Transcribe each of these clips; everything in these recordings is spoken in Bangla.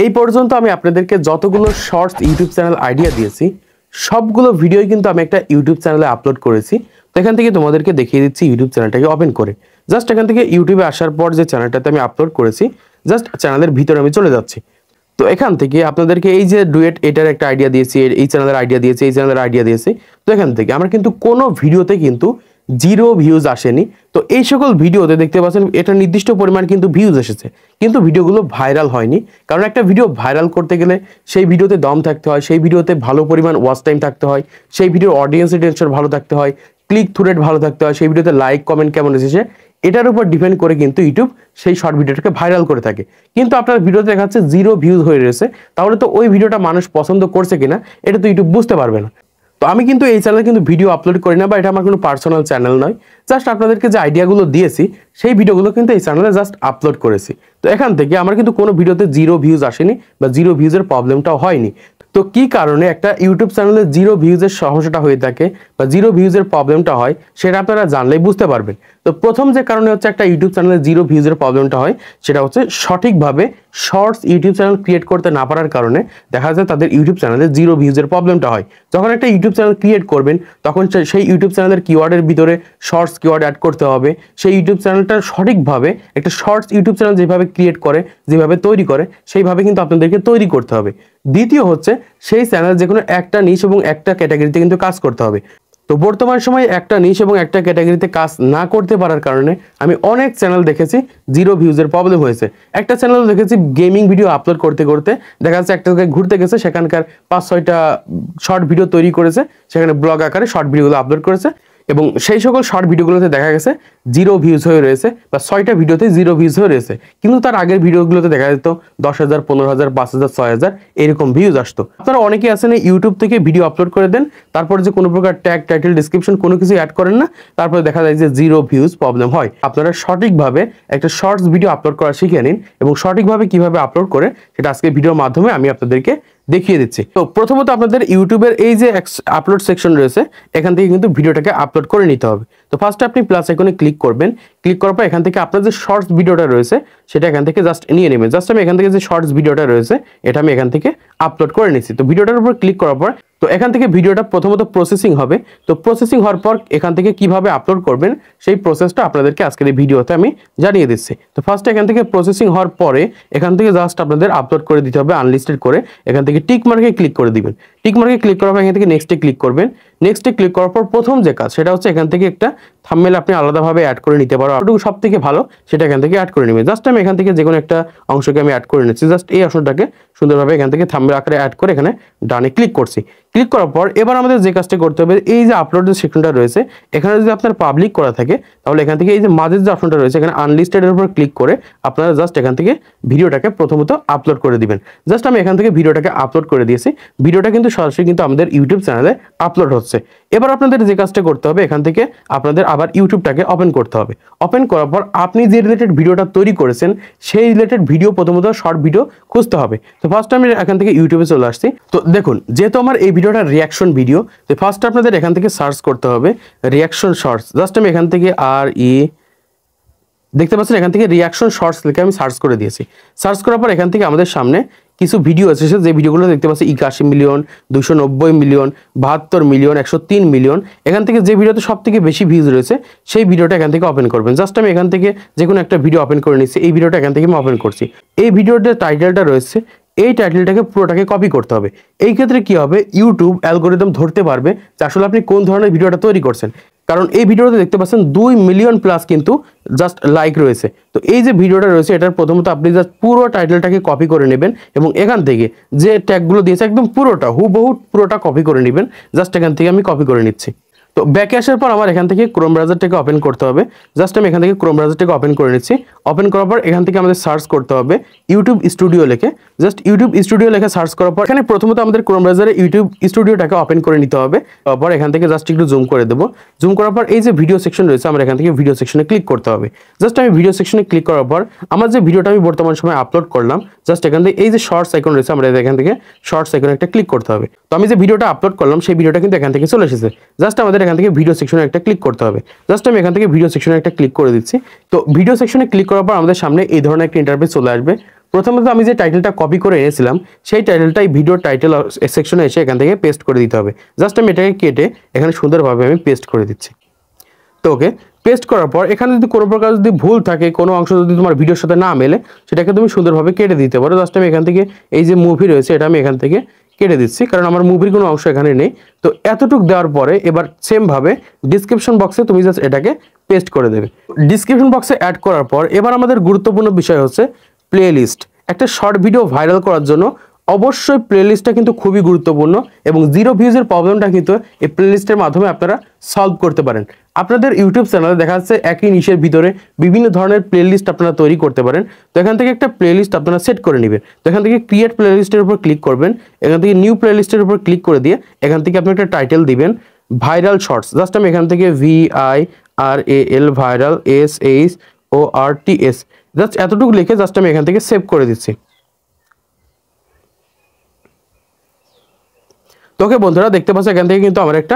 এই পর্যন্ত আমি আপনাদেরকে যতগুলো শর্টস ইউটিউব চ্যানেল আইডিয়া দিয়েছি সবগুলো ভিডিওই কিন্তু আমি একটা ইউটিউব চ্যানেলে আপলোড করেছি। তো এখান থেকে তোমাদেরকে দেখিয়ে দিচ্ছি ইউটিউব চ্যানেলটাকে ওপেন করে। জাস্ট এখান থেকে ইউটিউবে আসার পর যে চ্যানেলটাতে আমি আপলোড করেছি জাস্ট চ্যানেলের ভিতরে আমি চলে যাচ্ছি। তো এখান থেকে আপনাদেরকে এই যে ডুয়েট এটার একটা আইডিয়া দিয়েছি, এই চ্যানেলের আইডিয়া দিয়েছি, এই চ্যানেলের আইডিয়া দিয়েছি। তো এখান থেকে আমার কিন্তু কোনো ভিডিওতে কিন্তু 0 ভিউজ আসেনি। তো এই সকল ভিডিওতে দেখতে পাচ্ছেন এটা নির্দিষ্ট পরিমাণ কিন্তু ভিউজ এসেছে, কিন্তু ভিডিওগুলো ভাইরাল হয়নি। কারণ একটা ভিডিও ভাইরাল করতে গেলে সেই ভিডিওতে দম থাকতে হয়, সেই ভিডিওতে ভালো পরিমাণ ওয়াচ টাইম থাকতে হয়, সেই ভিডিওর অডিয়েন্স রিটেনশন ভালো থাকতে হয়, ক্লিক থ্রু রেট ভালো থাকতে হয়, সেই ভিডিওতে লাইক কমেন্ট কেমন এসেছে এটার উপর ডিপেন্ড করে কিন্তু ইউটিউব সেই শর্ট ভিডিওটাকে ভাইরাল করে থাকে। কিন্তু আপনার ভিডিওতে দেখা যাচ্ছে 0 ভিউজ হয়ে রয়েছে, তাহলে তো ওই ভিডিওটা মানুষ পছন্দ করছে কিনা এটা তো ইউটিউব বুঝতে পারবে না। তো আমি কিন্তু এই চ্যানেলে কিন্তু ভিডিও আপলোড করি না, বা এটা আমার কোনো পার্সোনাল চ্যানেল নয়। জাস্ট আপনাদেরকে যে আইডিয়াগুলো দিয়েছি সেই ভিডিওগুলো কিন্তু এই চ্যানেলে জাস্ট আপলোড করেছি। তো এখান থেকে আমার কিন্তু কোনো ভিডিওতে 0 ভিউজ আসেনি বা 0 ভিউজের প্রবলেমটাও হয়নি। তো কি কারণে একটা ইউটিউব চ্যানেলে 0 ভিউজের সমস্যাটা হয়ে থাকে বা 0 ভিউজের প্রবলেমটা হয় সেটা আপনারা জানলেই বুঝতে পারবেন। তো প্রথম যে কারণে হচ্ছে একটা ইউটিউব চ্যানেলে 0 ভিউজের প্রবলেমটা হয় সেটা হচ্ছে সঠিকভাবে শর্টস ইউটিউব চ্যানেল ক্রিয়েট করতে না পারার কারণে দেখা যায় তাদের ইউটিউব চ্যানেলে 0 ভিউজের প্রবলেমটা হয়। যখন একটা ইউটিউব চ্যানেল ক্রিয়েট করবেন তখন সেই ইউটিউব চ্যানেলের কিওয়ার্ডের ভিতরে শর্টস কিওয়ার্ড অ্যাড করতে হবে। সেই ইউটিউব চ্যানেলটা সঠিকভাবে একটা শর্টস ইউটিউব চ্যানেল যেভাবে ক্রিয়েট করে, যেভাবে তৈরি করে সেইভাবে কিন্তু আপনাদেরকে তৈরি করতে হবে। দ্বিতীয় হচ্ছে সেই চ্যানেল যে কোনো একটা নিশ এবং একটা ক্যাটাগরিতে কিন্তু কাজ করতে হবে। তো বর্তমান সময়ে একটা নিশ এবং একটা ক্যাটাগরিতে কাজ না করতে পারার কারণে আমি অনেক চ্যানেল দেখেছি 0 ভিউজের প্রবলেম হয়েছে। একটা চ্যানেল দেখেছি গেমিং ভিডিও আপলোড করতে করতে দেখা যাচ্ছে একটা জায়গায় ঘুরতে গেছে, সেখানকার 5-6টা শর্ট ভিডিও তৈরি করেছে, সেখানে ব্লগ আকারে শর্ট ভিডিওগুলো আপলোড করেছে এবং সেই সকল শর্ট ভিডিওগুলোতে দেখা গেছে 0 ভিউজ হয়ে রয়েছে বা 6টা ভিডিওতে 0 ভিউজ হয়ে রয়েছে। কিন্তু তার আগের ভিডিওগুলোতে দেখা যেত 10,000, 15,000, 5,000, 6,000 এরকম ভিউজ আসতো। আপনারা অনেকেই আছেন ইউটিউব থেকে ভিডিও আপলোড করে দেন, তারপরে যে কোনো প্রকার ট্যাগ, টাইটেল, ডিসক্রিপশন কোনো কিছু অ্যাড করেন না, তারপরে দেখা যায় যে 0 ভিউজ প্রবলেম হয়। আপনারা সঠিকভাবে একটা শর্টস ভিডিও আপলোড করা শিখে নিন এবং সঠিকভাবে কিভাবে আপলোড করে সেটা আজকে ভিডিওর মাধ্যমে আমি আপনাদেরকে দেখিয়ে দিচ্ছি। তো প্রথমত আপনাদের ইউটিউবের এই যে আপলোড সেকশন রয়েছে এখান থেকে কিন্তু ভিডিওটাকে আপলোড করে নিতে হবে। তো ফার্স্টে আপনি প্লাস আইকনে ক্লিক করবেন, ক্লিক করার পর এখান থেকে আপনার যে শর্টস ভিডিওটা রয়েছে সেটা এখান থেকে জাস্ট নিয়ে নেবেন। জাস্ট আমি এখান থেকে যে শর্টস ভিডিওটা রয়েছে এটা আমি এখান থেকে আপলোড করে নিচ্ছি। তো ভিডিওটার উপর ক্লিক করার পর তো এখান থেকে ভিডিওটা প্রথমত প্রসেসিং হবে। তো প্রসেসিং হওয়ার পর এখান থেকে কিভাবে আপলোড করবেন সেই প্রসেসটা আপনাদেরকে আজকের এই ভিডিওতে আমি জানিয়ে দিচ্ছি। তো ফার্স্টে এখান থেকে প্রসেসিং হওয়ার পরে এখান থেকে জাস্ট আপনাদের আপলোড করে দিতে হবে আনলিস্টেড করে। এখান থেকে টিক মার্কে ক্লিক করে দিবেন। টিক মার্কে ক্লিক করার পর এখান থেকে নেক্সটে ক্লিক করবেন। নেক্সটে ক্লিক করার পর প্রথম যে কাজ সেটা হচ্ছে এখান থেকে একটা থাম্বনেল আপনি আলাদাভাবে অ্যাড করে নিতে পারো, ওটুকু সব থেকে ভালো সেটা এখান থেকে অ্যাড করে নেবেন। জাস্ট আমি এখান থেকে যে কোনো একটা অংশকে আমি অ্যাড করে নিচ্ছি। জাস্ট এই অংশটাকে সুন্দরভাবে এখান থেকে থাম্বনেল আকারে অ্যাড করে এখানে ডানে ক্লিক করছি। ক্লিক করার পর এবার আমাদের যে কাজটা করতে হবে এই যে আপলোডের সেকশনটা রয়েছে এখানে যদি আপনার পাবলিক করা থাকে তাহলে এখান থেকে এই যে মাঝের যে অপশনটা রয়েছে এখানে আনলিস্টেডের উপর ক্লিক করে আপনারা জাস্ট এখান থেকে ভিডিওটাকে প্রথমত আপলোড করে দিবেন। জাস্ট আমি এখান থেকে ভিডিওটাকে আপলোড করে দিয়েছি। ভিডিওটা কিন্তু সরাসরি কিন্তু আমাদের ইউটিউব চ্যানেলে আপলোড হচ্ছে। এবার আপনাদের যে কাজটা করতে হবে এখান থেকে আপনাদের আবার ইউটিউবটাকে ওপেন করতে হবে। ওপেন করার পর আপনি যে রিলেটেড ভিডিওটা তৈরি করেছেন সেই রিলেটেড ভিডিও প্রথমত শর্ট ভিডিও খুঁজতে হবে। তো ফার্স্ট আমি এখান থেকে ইউটিউবে চলে আসছি। তো দেখুন যেহেতু আমার এই ভিডিওটা রিয়াকশন ভিডিও, তো ফার্স্ট আপনাদের এখান থেকে সার্চ করতে হবে রিয়াকশন শর্টস। জাস্ট আমি এখান থেকে দেখতে পাচ্ছেন এখান থেকে রিয়াকশন শর্টস লিখে আমি সার্চ করে দিয়েছি। সার্চ করার পর এখান থেকে আমাদের সামনে কিছু ভিডিও আছে যে ভিডিওগুলো দেখতে পাচ্ছি 81 মিলিয়ন, 290 মিলিয়ন, 72 মিলিয়ন, 103 মিলিয়ন। এখান থেকে যে ভিডিওতে সব থেকে বেশি ভিউজ রয়েছে সেই ভিডিওটা এখান থেকে ওপেন করবেন। জাস্ট আমি এখান থেকে যে কোনো একটা ভিডিও ওপেন করে নিচ্ছি। এই ভিডিওটা এখান থেকে আমি ওপেন করছি। এই ভিডিওর যে টাইটেলটা রয়েছে এই টাইটেলটাকে পুরোটাকে কপি করতে হবে। এই ক্ষেত্রে কি হবে ইউটিউব অ্যালগোরিদম ধরতে পারবে যে আসলে আপনি কোন ধরনের ভিডিওটা তৈরি করছেন, কারণ এই ভিডিওতে দেখতে পাচ্ছেন 2 মিলিয়ন প্লাস কিন্তু জাস্ট লাইক রয়েছে। তো এই যে ভিডিওটা রয়েছে এটার প্রথমত আপনি জাস্ট পুরো টাইটেলটাকে কপি করে নেবেন এবং এখান থেকে যে ট্যাগগুলো দিয়েছে একদম পুরোটা হুবহু পুরোটা কপি করে নেবেন। জাস্ট এখান থেকে আমি কপি করে নিচ্ছি। তো ব্যাকে আসার পর আমার এখান থেকে ক্রোম ব্রাউজারটাকে ওপেন করতে হবে। জাস্ট আমি এখান থেকে ক্রোম ব্রাউজারটাকে ওপেন করে নিচ্ছি। ওপেন করার পর এখান থেকে আমাদের সার্চ করতে হবে ইউটিউব স্টুডিও লিখে। জাস্ট ইউটিউব স্টুডিও লিখে সার্চ করার পর এখানে প্রথমত আমাদের ক্রোম ব্রাউজারে ইউটিউব স্টুডিওটাকে ওপেন করে নিতে হবে। তারপর এখান থেকে জাস্ট একটু জুম করে দেবো। জুম করার পর এই যে ভিডিও সেকশন রয়েছে আমার এখান থেকে ভিডিও সেকশনে ক্লিক করতে হবে। জাস্ট আমি ভিডিও সেকশনে ক্লিক করার পর আমার যে ভিডিওটা আমি বর্তমান সময় আপলোড করলাম জাস্ট এখান থেকে এই যে শর্টস আইকন রয়েছে আমরা এখান থেকে শর্টস আইকনে একটা ক্লিক করতে হবে। তো আমি যে ভিডিওটা আপলোড করলাম সেই ভিডিওটা কিন্তু এখান থেকে চলে এসেছে। জাস্ট আমাদের এখান থেকে ভিডিও সেকশনে একটা ক্লিক করতে হবে। জাস্ট আমি এখান থেকে ভিডিও সেকশনে একটা ক্লিক করে দিচ্ছি। তো ভিডিও সেকশনে ক্লিক করার পর আমাদের সামনে এই ধরনের একটা ইন্টারফেস চলে আসবে। প্রথমত আমি যে টাইটেলটা কপি করে এনেছিলাম সেই টাইটেলটাই ভিডিও টাইটেল সেকশনে এসে এখান থেকে পেস্ট করে দিতে হবে। জাস্ট আমি এটাকে কেটে এখানে সুন্দরভাবে আমি পেস্ট করে দিচ্ছি। তো ওকে, পেস্ট করার পর এখানে যদি কোনো প্রকার যদি ভুল থাকে, কোনো অংশ যদি তোমার ভিডিওর সাথে না মেলে, সেটাকে তুমি সুন্দরভাবে কেটে দিতে পারো। জাস্ট আমি এখান থেকে এই যে মুভি রয়েছে এটা আমি এখান থেকে কেটে দিচ্ছি, কারণ আমার মুভির কোনো অংশ এখানে নেই। তো এতটুকু দেওয়ার পরে এবার সেমভাবে ডিসক্রিপশন বক্সে তুমি জাস্ট এটাকে পেস্ট করে দেবে। ডিসক্রিপশন বক্সে অ্যাড করার পর এবার আমাদের গুরুত্বপূর্ণ বিষয় হচ্ছে প্লে লিস্ট। একটা শর্ট ভিডিও ভাইরাল করার জন্য অবশ্যই প্লেলিস্টটা কিন্তু খুবই গুরুত্বপূর্ণ, এবং জিরো ভিউজের প্রবলেমটা কিন্তু এই প্লেলিস্টের মাধ্যমে আপনারা সলভ করতে পারেন। আপনাদের ইউটিউব চ্যানেলে দেখা যাচ্ছে একই নিশের ভিতরে বিভিন্ন ধরনের প্লেলিস্ট আপনারা তৈরি করতে পারেন। তো এখান থেকে একটা প্লেলিস্ট আপনারা সেট করে নেবেন। তো এখান থেকে ক্রিয়েট প্লেলিস্টের উপর ক্লিক করবেন, এখান থেকে নিউ প্লেলিস্টের উপর ক্লিক করে দিয়ে এখান থেকে আপনি একটা টাইটেল দিবেন ভাইরাল শর্টস। জাস্ট আমি এখান থেকে VIRAL ভাইরাল SHORTS জাস্ট এতটুকু লিখে জাস্ট আমি এখান থেকে সেভ করে দিচ্ছি। তো ওকে বন্ধুরা, দেখতে পাচ্ছ এখান থেকে কিন্তু আমার একটা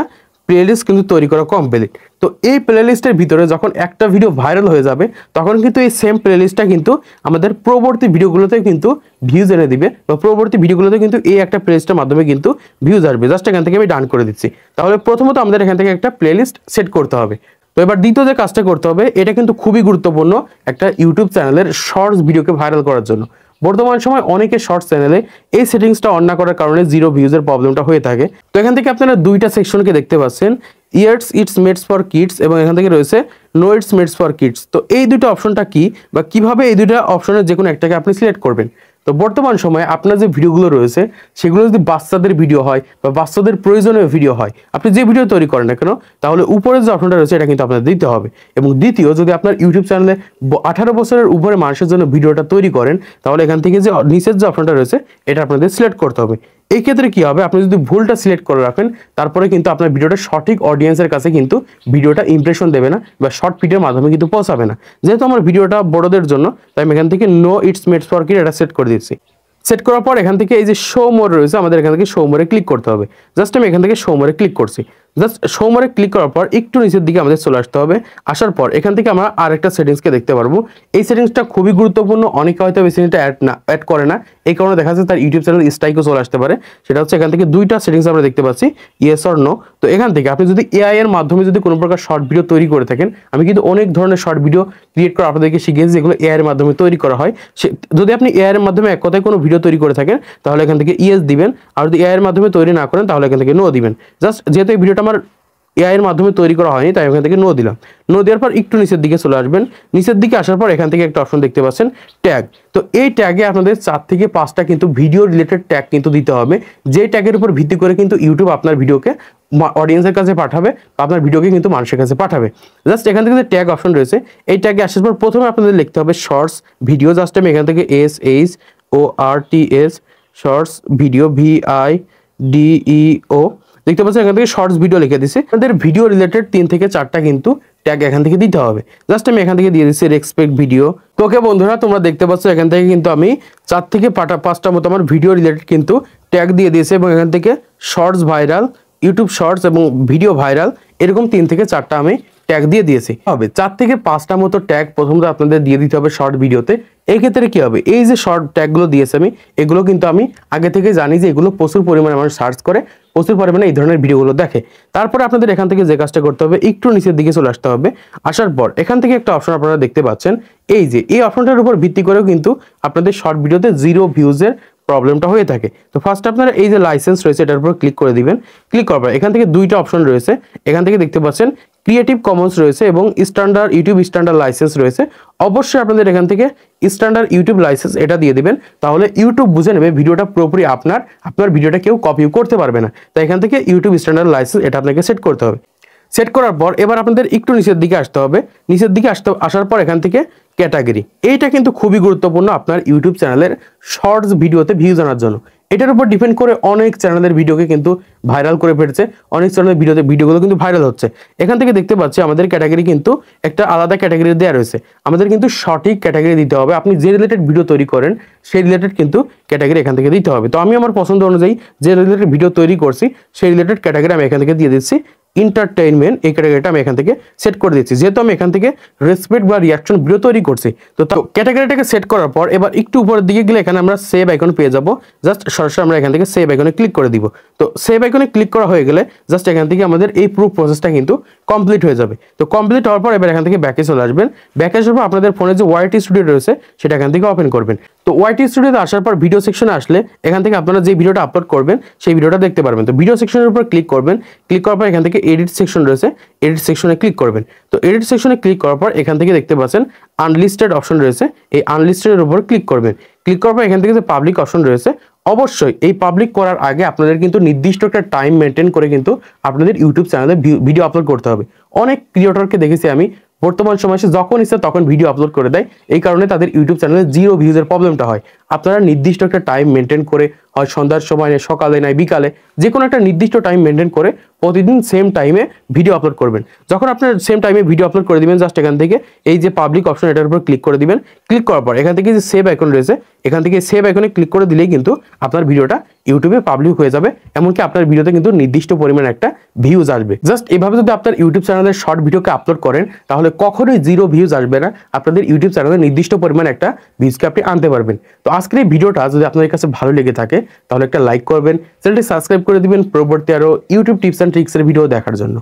প্লেলিস্ট কিন্তু তৈরি করা কমপ্লিট। তো এই প্লেলিস্টের ভিতরে যখন একটা ভিডিও ভাইরাল হয়ে যাবে তখন কিন্তু এই সেম প্লেলিস্টটা কিন্তু আমাদের পরবর্তী ভিডিওগুলোতে কিন্তু ভিউজ এনে দিবে, বা পরবর্তী ভিডিওগুলোতে কিন্তু এই একটা প্লেলিস্টের মাধ্যমে কিন্তু ভিউজ আসবে। জাস্ট এখান থেকে আমি ডান করে দিচ্ছি। তাহলে প্রথমত আমাদের এখান থেকে একটা প্লেলিস্ট সেট করতে হবে। তো এবার দ্বিতীয় যে কাজটা করতে হবে, এটা কিন্তু খুবই গুরুত্বপূর্ণ একটা ইউটিউব চ্যানেলের শর্টস ভিডিওকে ভাইরাল করার জন্য। বর্তমান সময় অনেকে শর্টস চ্যানেলে এই সেটিংসটা অন না করার কারণে জিরো ভিউজের প্রবলেমটা হয়ে থাকে। তো এখান থেকে আপনারা দুইটা সেকশনকে দেখতে পাচ্ছেন, ইটস মেডস ফর কিডস এবং এখান থেকে রয়েছে no its meds for kids. তো এই দুটো অপশনটা কি, বা কিভাবে এই দুটো অপশনের যে কোনো একটাকে আপনি সিলেক্ট করবেন। তো বর্তমান সময়ে আপনার যে ভিডিওগুলো রয়েছে সেগুলো যদি বাচ্চাদের ভিডিও হয় বা বাচ্চাদের প্রয়োজনীয় ভিডিও হয়, আপনি যে ভিডিও তৈরি করেন না কেন, তাহলে উপরের যে অপশনটা রয়েছে এটা কিন্তু আপনাদের দিতে হবে। এবং দ্বিতীয়, যদি আপনার ইউটিউব চ্যানেলে 18 বছরের উপরে মানুষের জন্য ভিডিওটা তৈরি করেন, তাহলে এখান থেকে যে নিচের যে অপশনটা রয়েছে এটা আপনাদের সিলেক্ট করতে হবে। এই ক্ষেত্রে কি হবে, আপনি যদি ভুলটা সিলেক্ট করে রাখেন তারপরে কিন্তু আপনার ভিডিওটা সঠিক অডিয়েন্সের কাছে কিন্তু ভিডিওটা ইমপ্রেশন দেবে না, বা শর্ট ভিডিওর মাধ্যমে কিন্তু পৌঁছাবে না। যেহেতু আমার ভিডিওটা বড়দের জন্য, তাই আমি এখান থেকে no its meds for kid এটা সেট করে দিচ্ছি। সেট করার পর এখান থেকে এই যে শো মোর রয়েছে, আমাদের এখান থেকে শো মোরে ক্লিক করতে হবে। জাস্ট আমি এখান থেকে শো মোরে ক্লিক করছি। জাস্ট শো মোরে ক্লিক করার পর একটু নিচের দিকে আমাদের চলে আসতে হবে। আসার পর এখান থেকে আমরা আরেকটা সেটিংসকে দেখতে পারবো। এই সেটিংসটা খুবই গুরুত্বপূর্ণ, অনেকে হয়তো এই সেটিংসটা অ্যাড করে না, এই কারণে দেখা যাচ্ছে তার ইউটিউব চ্যানেল স্ট্রাইকও চলে আসতে পারে। সেটা হচ্ছে এখান থেকে দুইটা সেটিংস আমরা দেখতে পাচ্ছি, ইয়েস অর নো। তো এখান থেকে আপনি যদি AI এর মাধ্যমে যদি কোনো প্রকার শর্ট ভিডিও তৈরি করে থাকেন, আমি কিন্তু অনেক ধরনের শর্ট ভিডিও ক্রিয়েট করা আপনাদেরকে শিখিয়েছি যেগুলো AI এর মাধ্যমে তৈরি করা হয়। যদি আপনি AI এর মাধ্যমে এক কথায় কোনো ভিডিও তৈরি করে থাকেন তাহলে এখান থেকে ইয়েস দিবেন, আর যদি AI এর মাধ্যমে তৈরি না করেন তাহলে এখান থেকে নো দিবেন। জাস্ট যেহেতু এই ভিডিওটা আমার AI এর মাধ্যমে তৈরি করা হয়নি তাই এখান থেকে নো দিলাম। নো দেওয়ার পর একটু নিচের দিকে চলে আসবেন। নিচের দিকে আসার পর এখান থেকে একটা অপশন দেখতে পাচ্ছেন ট্যাগ। তো এই ট্যাগে আপনাদের 4 থেকে 5টা কিন্তু ভিডিও রিলেটেড ট্যাগ কিন্তু দিতে হবে, যে ট্যাগের উপর ভিত্তি করে কিন্তু ইউটিউব আপনার ভিডিওকে অডিয়েন্সের কাছে পাঠাবে, আপনার ভিডিওকে কিন্তু মানুষের কাছে পাঠাবে। জাস্ট এখান থেকে যে ট্যাগ অপশন রয়েছে এই ট্যাগে আসার পর প্রথমে আপনাদের লিখতে হবে শর্টস ভিডিও। জাস্ট আমি এখান থেকে SHORTS শর্টস ভিডিও VIDEO দেখতে পাচ্ছেন, এখান থেকে শর্টস ভিডিও লিখে দিচ্ছে। আমাদের ভিডিও রিলেটেড 3 থেকে 4টা কিন্তু ট্যাগ এখান থেকে দিতে হবে। জাস্ট আমি এখান থেকে দিয়ে দিচ্ছি রেসপেক্ট ভিডিও। তো ওকে বন্ধুরা, তোমরা দেখতে পাচ্ছ এখান থেকে কিন্তু আমি 4 থেকে 5টা মতো আমার ভিডিও রিলেটেড কিন্তু ট্যাগ দিয়ে দিয়েছি, এবং এখান থেকে শর্টস ভাইরাল, ইউটিউব শর্টস এবং ভিডিও ভাইরাল এরকম 3 থেকে 4টা আমি ট্যাগ দিয়ে দিয়েছি। হবে 4 থেকে 5টা মতো ট্যাগ প্রথমত আপনাদের দিয়ে দিতে হবে শর্ট ভিডিওতে। এই ক্ষেত্রে কি হবে, এই যে শর্ট ট্যাগগুলো দিয়েছি আমি, এগুলো কিন্তু আমি আগে থেকে জানি যে এগুলো প্রচুর পরিমাণে মানুষ সার্চ করে, প্রচুর পরিমাণে এই ধরনের ভিডিওগুলো দেখে। তারপরে আপনাদের এখান থেকে যে কাজটা করতে হবে, একটু নিচের দিকে চলে আসতে হবে। আসার পর এখান থেকে একটা অপশন আপনারা দেখতে পাচ্ছেন, এই যে এই অপশনটার উপর ভিত্তি করেও কিন্তু আপনাদের শর্ট ভিডিওতে জিরো ভিউজের প্রবলেমটা হয়ে থাকে। তো ফার্স্ট আপনারা এই যে লাইসেন্স রয়েছে এটার উপর ক্লিক করে দিবেন। ক্লিক করার পর এখান থেকে দুইটা অপশন রয়েছে, এখান থেকে দেখতে পাচ্ছেন ক্রিয়েটিভ কমন্স রয়েছে এবং স্ট্যান্ডার্ড ইউটিউব স্ট্যান্ডার্ড লাইসেন্স রয়েছে। অবশ্যই আপনাদের এখান থেকে স্ট্যান্ডার্ড ইউটিউব লাইসেন্স এটা দিয়ে দিবেন, তাহলে ইউটিউব বুঝে নেবে ভিডিওটা পুরোপুরি আপনার ভিডিওটা কেউ কপিও করতে পারবে না। তাই এখান থেকে ইউটিউব স্ট্যান্ডার্ড লাইসেন্স এটা আপনাকে সেট করতে হবে। সেট করার পর এবার আপনাদের একটু নিচের দিকে আসতে হবে। নিচের দিকে আসার পর এখান থেকে ক্যাটাগরি, এইটা কিন্তু খুবই গুরুত্বপূর্ণ আপনার ইউটিউব চ্যানেলের শর্টস ভিডিওতে ভিউজ আনার জন্য। এটার উপর ডিপেন্ড করে অনেক চ্যানেলের ভিডিওকে কিন্তু ভাইরাল করে ফেলছে, অনেক চ্যানেলের ভিডিওগুলো কিন্তু ভাইরাল হচ্ছে। এখান থেকে দেখতে পাচ্ছি আমাদের ক্যাটাগরি কিন্তু একটা আলাদা ক্যাটাগরি দেওয়া রয়েছে। আমাদের কিন্তু সঠিক ক্যাটাগরি দিতে হবে, আপনি যে রিলেটেড ভিডিও তৈরি করেন সেই রিলেটেড কিন্তু ক্যাটাগরি এখান থেকে দিতে হবে। তো আমি আমার পছন্দ অনুযায়ী যে রিলেটেড ভিডিও তৈরি করছি সেই রিলেটেড ক্যাটাগরি আমি এখান থেকে দিয়ে দিচ্ছি এন্টারটেইনমেন্ট এই ক্যাটাগরিটা আমি এখান থেকে সেট করে দিচ্ছি, যেহেতু আমি এখান থেকে রেসপেক্ট বা রিয়াকশন ভিডিও তৈরি করছি। তো ক্যাটাগরিটাকে সেট করার পর এবার একটু উপরের দিকে গেলে এখানে আমরা সেভ আইকন পেয়ে যাব। জাস্ট সরাসরি আমরা এখান থেকে সেভ আইকনে ক্লিক করে দিব। তো সেভ আইকনে ক্লিক করা হয়ে গেলে জাস্ট এখান থেকে আমাদের এই পুরো প্রসেসটা কিন্তু কমপ্লিট হয়ে যাবে। তো কমপ্লিট হওয়ার পর এবার এখান থেকে ব্যাকে চলে আসবেন। ব্যাকে আসার পর আপনাদের ফোনে যে ওয়াইটি স্টুডিও রয়েছে সেটা এখান থেকে ওপেন করবেন। তো ওয়াইটি স্টুডিওতে আসার পর ভিডিও সেকশনে আসলে এখান থেকে আপনারা যে ভিডিওটা আপলোড করবেন সেই ভিডিওটা দেখতে পারবেন। তো ভিডিও সেকশনের উপর ক্লিক করবেন। ক্লিক করার পর এখান থেকে এডিট সেকশন রয়েছে, এডিট সেকশনে ক্লিক করবেন। তো এডিট সেকশনে ক্লিক করার পর এখান থেকে দেখতে পাচ্ছেন আনলিস্টেড অপশন রয়েছে, এই আনলিস্টেডের উপর ক্লিক করবেন। ক্লিক করার পর এখান থেকে যে পাবলিক অপশন রয়েছে, অবশ্যই এই পাবলিক করার আগে আপনাদের কিন্তু নির্দিষ্ট একটা টাইম মেনটেন করে কিন্তু আপনাদের ইউটিউব চ্যানেলে ভিডিও আপলোড করতে হবে। অনেক ক্রিয়েটরকে দেখেছি আমি বর্তমান সময়ে যখন ইচ্ছা তখন ভিডিও আপলোড করে দেয়, এই কারণে তাদের ইউটিউব চ্যানেলে 0 ভিউজের প্রবলেমটা হয়। আপনারা নির্দিষ্ট একটা টাইম মেনটেন করে, হয় সন্ধ্যার সময় নেই, সকালে নাই, বিকালে, যে কোনো একটা নির্দিষ্ট টাইম মেনটেন করে প্রতিদিন সেম টাইমে ভিডিও আপলোড করবেন। যখন আপনার সেম টাইমে ভিডিও আপলোড করে দিবেন, জাস্ট এখান থেকে এই যে পাবলিক অপশন এটার উপর ক্লিক করে দিবেন। ক্লিক করার পর এখান থেকে যে সেভ আইকন রয়েছে, এখান থেকে সেভ আইকনে ক্লিক করে দিলেই কিন্তু আপনার ভিডিওটা ইউটিউবে পাবলিক হয়ে যাবে। এমনকি আপনার ভিডিওতে কিন্তু নির্দিষ্ট পরিমাণ একটা ভিউজ আসবে। জাস্ট এভাবে যদি আপনার ইউটিউব চ্যানেলের শর্ট ভিডিওকে আপলোড করেন তাহলে কখনোই 0 ভিউজ আসবে না। আপনাদের ইউটিউব চ্যানেলে নির্দিষ্ট পরিমাণ একটা ভিউজকে আপনি আনতে পারবেন। তো আজকের এই ভিডিওটা যদি আপনাদের কাছে ভালো লেগে থাকে তাহলে একটা লাইক করবেন, চ্যানেলটি সাবস্ক্রাইব করে দিবেন পরবর্তী আরো ইউটিউব টিপস অ্যান্ড ট্রিক্সের ভিডিও দেখার জন্য।